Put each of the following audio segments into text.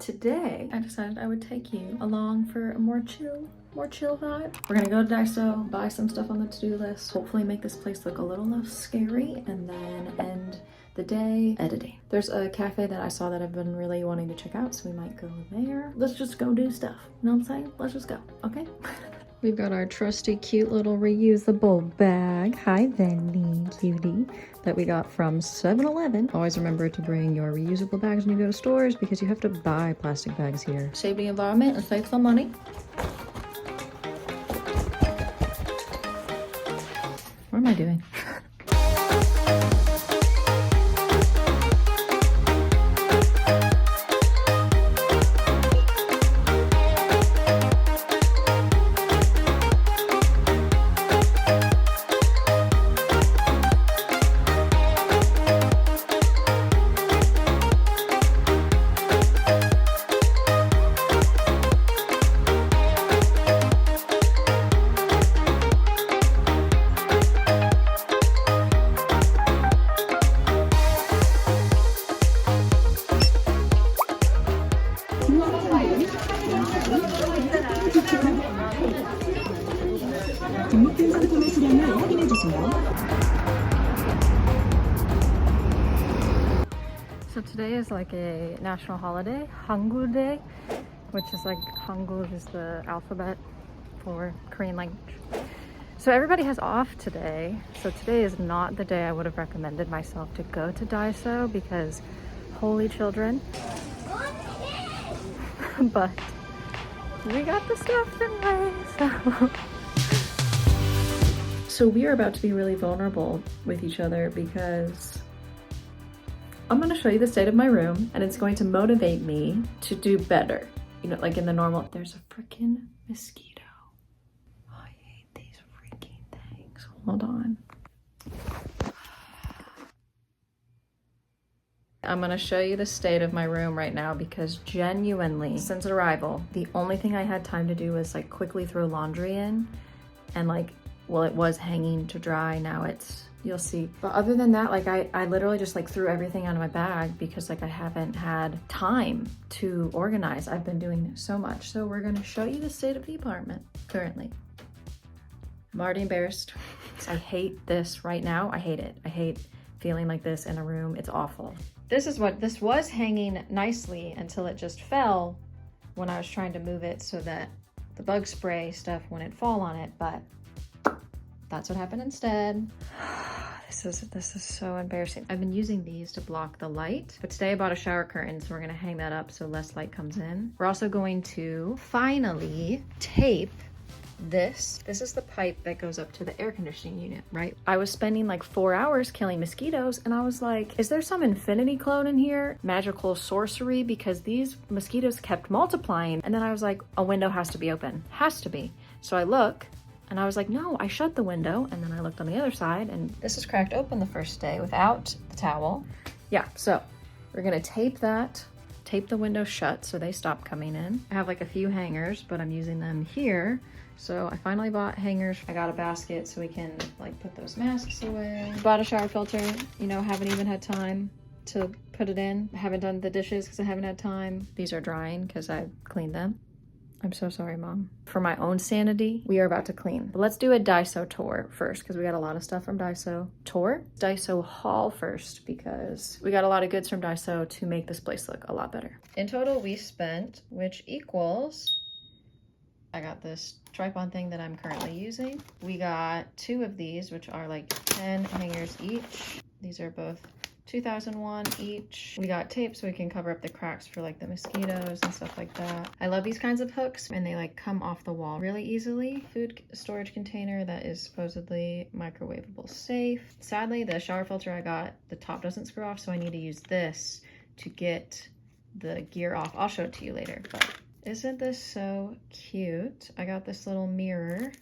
Today, I decided I would take you along for a more chill vibe. We're gonna go to Diaso, buy some stuff on the to-do list, hopefully make this place look a little less scary, and then end the day editing. There's a cafe that I saw that I've been really wanting to check out, so we might go there. Let's just go do stuff. You know what I'm saying? Let's just go, okay? We've got our trusty cute little reusable bag. Hi, Venny, cutie. That we got from 7-Eleven. Always remember to bring your reusable bags when you go to stores because you have to buy plastic bags here. Save the environment and save some money. What am I doing? So today is like a national holiday, Hangul Day, which is like Hangul is the alphabet for Korean language. So everybody has off today. So today is not the day I would have recommended myself to go to Diaso because holy children. But we got the stuff anyway, so. So we are about to be really vulnerable with each other because I'm going to show you the state of my room and it's going to motivate me to do better. You know, like in the normal, there's a freaking mosquito. Oh, I hate these freaking things. Hold on. I'm going to show you the state of my room right now because genuinely, since arrival, the only thing I had time to do was like quickly throw laundry in and like, well, it was hanging to dry. Now it's, you'll see. But other than that, like I literally just like threw everything out of my bag because like I haven't had time to organize. I've been doing so much. So we're going to show you the state of the apartment currently. I'm already embarrassed. I hate this right now. I hate it. I hate feeling like this in a room. It's awful. This was hanging nicely until it just fell when I was trying to move it so that the bug spray stuff wouldn't fall on it, but that's what happened instead. This is so embarrassing. I've been using these to block the light, but today I bought a shower curtain, so we're gonna hang that up so less light comes in. We're also going to finally tape this. This is the pipe that goes up to the air conditioning unit, right? I was spending like 4 hours killing mosquitoes and I was like, is there some infinity clone in here? Magical sorcery? Because these mosquitoes kept multiplying. And then I was like, a window has to be open. Has to be. So I look and I was like, no, I shut the window. And then I looked on the other side and this is cracked open the first day without the towel. Yeah, so we're gonna tape that, tape the window shut so they stop coming in. I have like a few hangers, but I'm using them here. So I finally bought hangers. I got a basket so we can like put those masks away. Bought a shower filter, you know, haven't even had time to put it in. I haven't done the dishes because I haven't had time. These are drying because I cleaned them. I'm so sorry, Mom. For my own sanity, we are about to clean. But let's do a Diaso tour first because we got a lot of stuff from Diaso. Diaso haul first because we got a lot of goods from Diaso to make this place look a lot better. In total, we spent, which equals, I got this tripod thing that I'm currently using. We got 2 of these, which are like 10 hangers each. These are both 2001 each. We got tape so we can cover up the cracks for like the mosquitoes and stuff like that. I love these kinds of hooks and they like come off the wall really easily. Food storage container that is supposedly microwavable safe. Sadly, the shower filter I got, the top doesn't screw off, so I need to use this to get the gear off. I'll show it to you later, but isn't this so cute? I got this little mirror.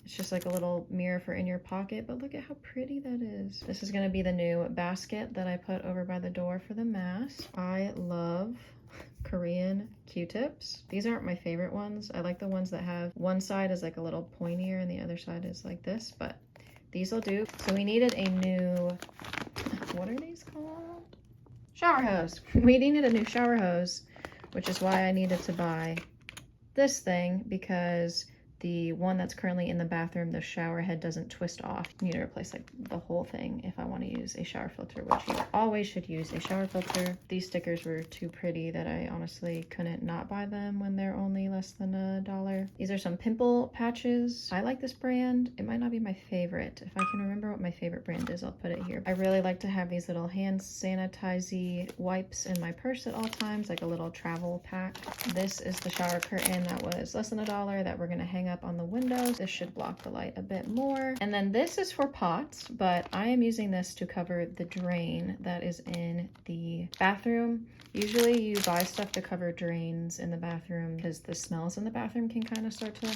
It's just like a little mirror for in your pocket, but look at how pretty that is. This is gonna be the new basket that I put over by the door for the mask. I love Korean Q-tips. These aren't my favorite ones. I like the ones that have one side is like a little pointier and the other side is like this, but these will do. So we needed a new, what are these called? Shower hose. We needed a new shower hose which is why I needed to buy this thing, because the one that's currently in the bathroom, the shower head doesn't twist off. You need to replace like the whole thing if I want to use a shower filter, which you always should use a shower filter. These stickers were too pretty that I honestly couldn't not buy them when they're only less than $1. These are some pimple patches. I like this brand. It might not be my favorite. If I can remember what my favorite brand is, I'll put it here. I really like to have these little hand sanitizer wipes in my purse at all times, like a little travel pack. This is the shower curtain that was less than $1 that we're gonna hang up on the windows. This should block the light a bit more. And then this is for pots, but I am using this to cover the drain that is in the bathroom. Usually you buy stuff to cover drains in the bathroom because the smells in the bathroom can kind of start to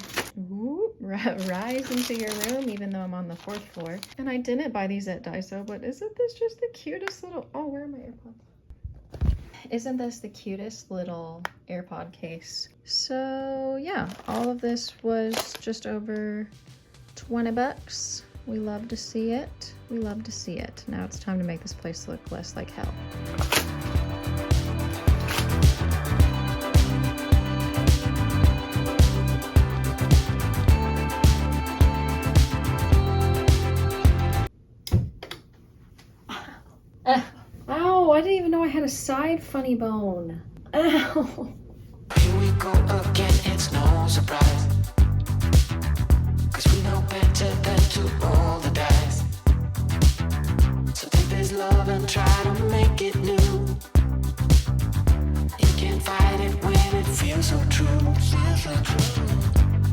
rise into your room, even though I'm on the 4th floor. And I didn't buy these at Diaso, but isn't this just the cutest little, oh, where are my AirPods? Isn't this the cutest little AirPod case? So yeah, all of this was just over 20 bucks. We love to see it. We love to see it. Now it's time to make this place look less like hell. Ow, I didn't even know I had a side funny bone. Ow. Here we go again, it's no surprise. Cause we know better than to roll the dice. So take this love and try to make it new. You can't fight it when it feels so true.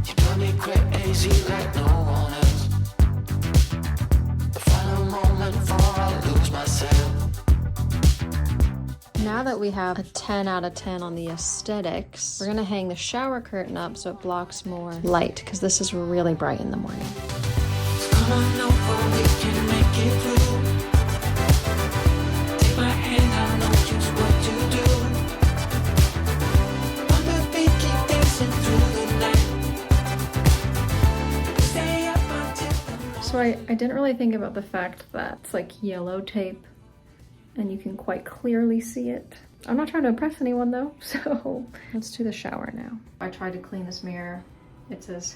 You drive me crazy like no one else. The final moment before I lose myself. Now that we have a 10 out of 10 on the aesthetics, we're gonna hang the shower curtain up so it blocks more light, because this is really bright in the morning. Come on over, we can make it through. Take my hand, I know just what to do. On the beat, keep dancing through the night. Stay up until the So I didn't really think about the fact that it's like yellow tape and you can quite clearly see it. I'm not trying to impress anyone though, so let's do the shower now. I tried to clean this mirror. It's as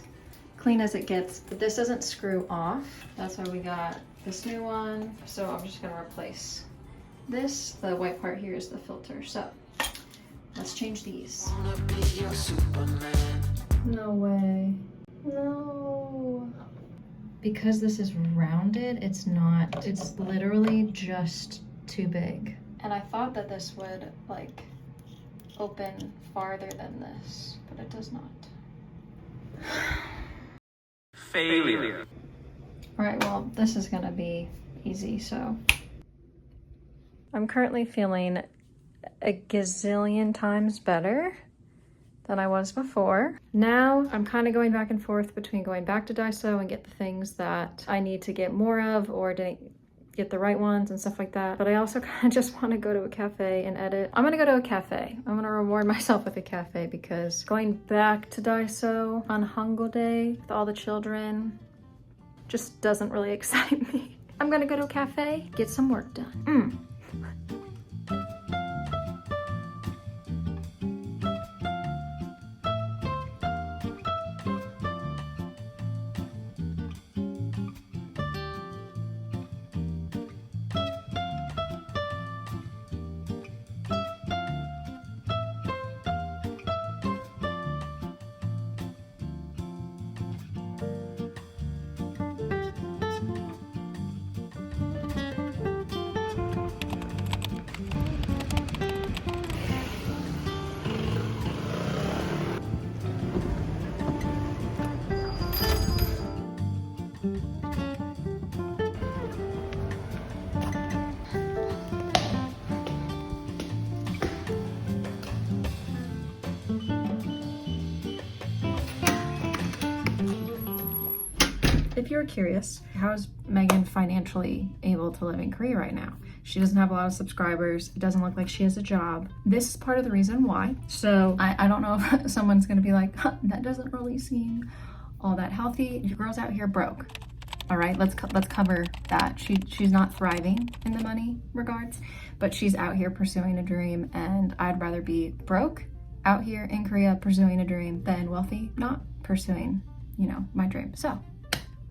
clean as it gets, but this doesn't screw off. That's why we got this new one. So I'm just gonna replace this. The white part here is the filter. So let's change these. wanna be your Superman. No way. No. Because this is rounded, it's not, it's literally just too big. And I thought that this would like open farther than this, but it does not. Failure. All right, well, this is gonna be easy, so. I'm currently feeling a gazillion times better than I was before. Now I'm kind of going back and forth between going back to Diaso and get the things that I need to get more of or didn't get the right ones and stuff like that. But I also kind of just want to go to a cafe and edit. I'm gonna go to a cafe. I'm gonna reward myself with a cafe because going back to Diaso on Hangul Day with all the children just doesn't really excite me. I'm gonna go to a cafe, get some work done. If you're curious, how is Megan financially able to live in Korea right now? She doesn't have a lot of subscribers. It doesn't look like she has a job. This is part of the reason why. So I don't know if someone's gonna be like, huh, that doesn't really seem all that healthy. Your girl's out here broke. All right, let's cover that. She's not thriving in the money regards, but she's out here pursuing a dream, and I'd rather be broke out here in Korea pursuing a dream than wealthy not pursuing, you know, my dream. So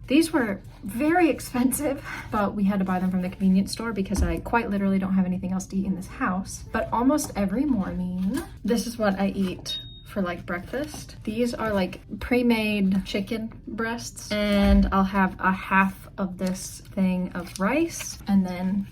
these were very expensive, but we had to buy them from the convenience store because I quite literally don't have anything else to eat in this house. But almost every morning, this is what I eat for like breakfast. These are like pre-made chicken breasts, and I'll have a half of this thing of rice. And then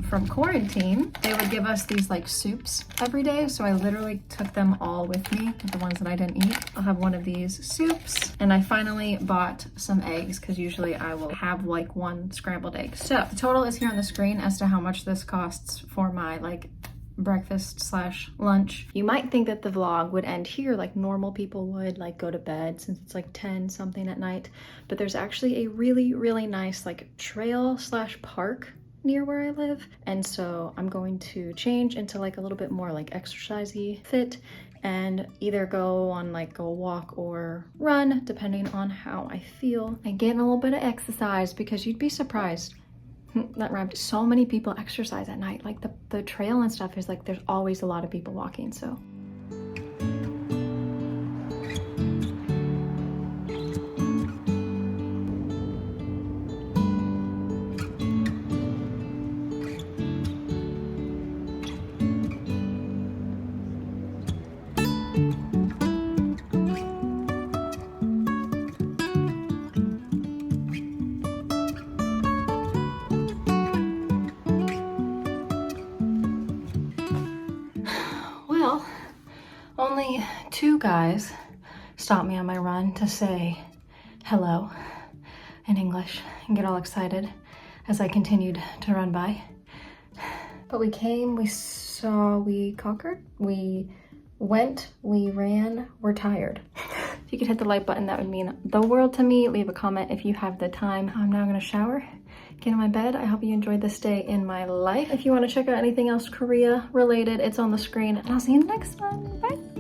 from quarantine, they would give us these like soups every day. So I literally took them all with me, the ones that I didn't eat. I'll have one of these soups. And I finally bought some eggs because usually I will have like one scrambled egg. So the total is here on the screen as to how much this costs for my like breakfast slash lunch. You might think that the vlog would end here like normal people would, like go to bed since it's like 10 something at night, but there's actually a really nice like trail slash park near where I live, and so I'm going to change into like a little bit more like exercisey fit and either go on like a walk or run depending on how I feel and get a little bit of exercise, because you'd be surprised. That rhymed. So many people exercise at night. Like the trail and stuff is like, there's always a lot of people walking, so. Well, only 2 guys stopped me on my run to say hello in English and get all excited as I continued to run by. But we came, we saw, we conquered, we went, we ran, we're tired. If you could hit the like button, that would mean the world to me. Leave a comment if you have the time. I'm now gonna shower, get in my bed. I hope you enjoyed this day in my life. If you want to check out anything else Korea related, it's on the screen, and I'll see you in the next one. Bye.